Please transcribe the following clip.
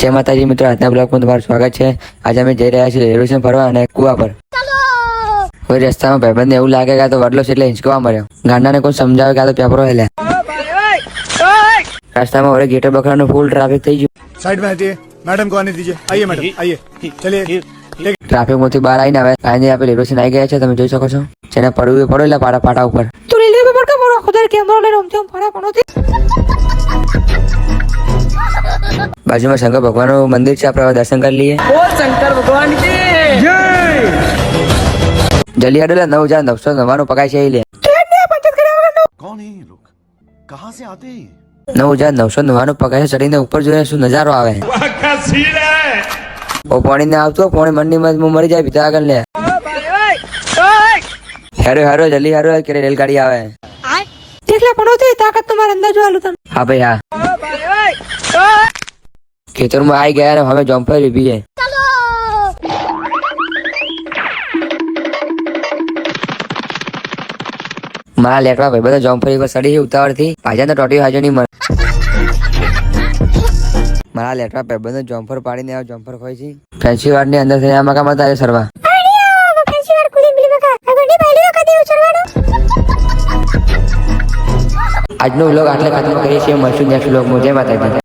જય માતાજી મિત્રો, આજના બ્લોગમાં તમારું સ્વાગત છે। આજે અમે જઈ રહ્યા છીએ રેલવે સ્ટેશન ફરવા અને કુવા પર। કોઈ રસ્તામાં ભાઈબંધને એવું લાગે કે આ તો વડલો છે એટલે હિંચકવા મળ્યો। ગાંડાને કોઈ સમજાવે કે આ તો પેપરો હેલે। રાસ્તામાં વડે ગેટર બકરાનું ફૂલ ટ્રાફિક થઈ ગયું। साइड में हटिए, मैडम को आने दीजिए। आइए मैडम, आइए, चलिए। ટ્રાફિકમાંથી બહાર આવીને હવે આજે આપણે રેલવે સ્ટેશન આવી ગયા છે। તમે જોઈ શકો છો જેને પડવું પડો એટલે પાટા પાટા ઉપર तो रेलवे पेपर का मोरा खुदा कैमरा ले रमते हम फड़ा पड़ोती બાજુમાં શંકર ભગવાનનું મંદિર છે, આપણે હવે દર્શન કરી લઈએ। ओ शंकर भगवान की જલ્દી હાડેલા 9,999 પગાર છે લે। कौन है ये लोग? कहाँ से आते हैं? 9,999 પગાર ચડીને ઉપર જોઈએ શું નજારો આવે। ઓ પાણી ને આવતો પાણી મંડી માં મરી જાય ભીતા આગળ લે। હેરો હેરો જલ્દી હેરો કે રેલગાડી આવે। देख ले पड़ोती ताकत तुम्हारे अंदर जो आलू तन હા ભાઈ હા, ખેતરમાં આવી ગયા ને હવે જમ્પર ઉભી છે। મારા લેટવા ભાઈ બધા જમ્પર પર સડી ઉતાવળ થી ભાજા તો ટોટી હાજો નહીં મળે। મારા લેટવા ભાઈ બધા જમ્પર પાડીને આવ જમ્પર ખોઈ છે ફેન્સી વાડ ની અંદર થઈ આમાં કામ તારે સરવા। આજનો વ્લોગ આટલે ખતમ કરીએ છીએ, મળશું નેક્સ્ટ વ્લોગમાં। જય માતાજી।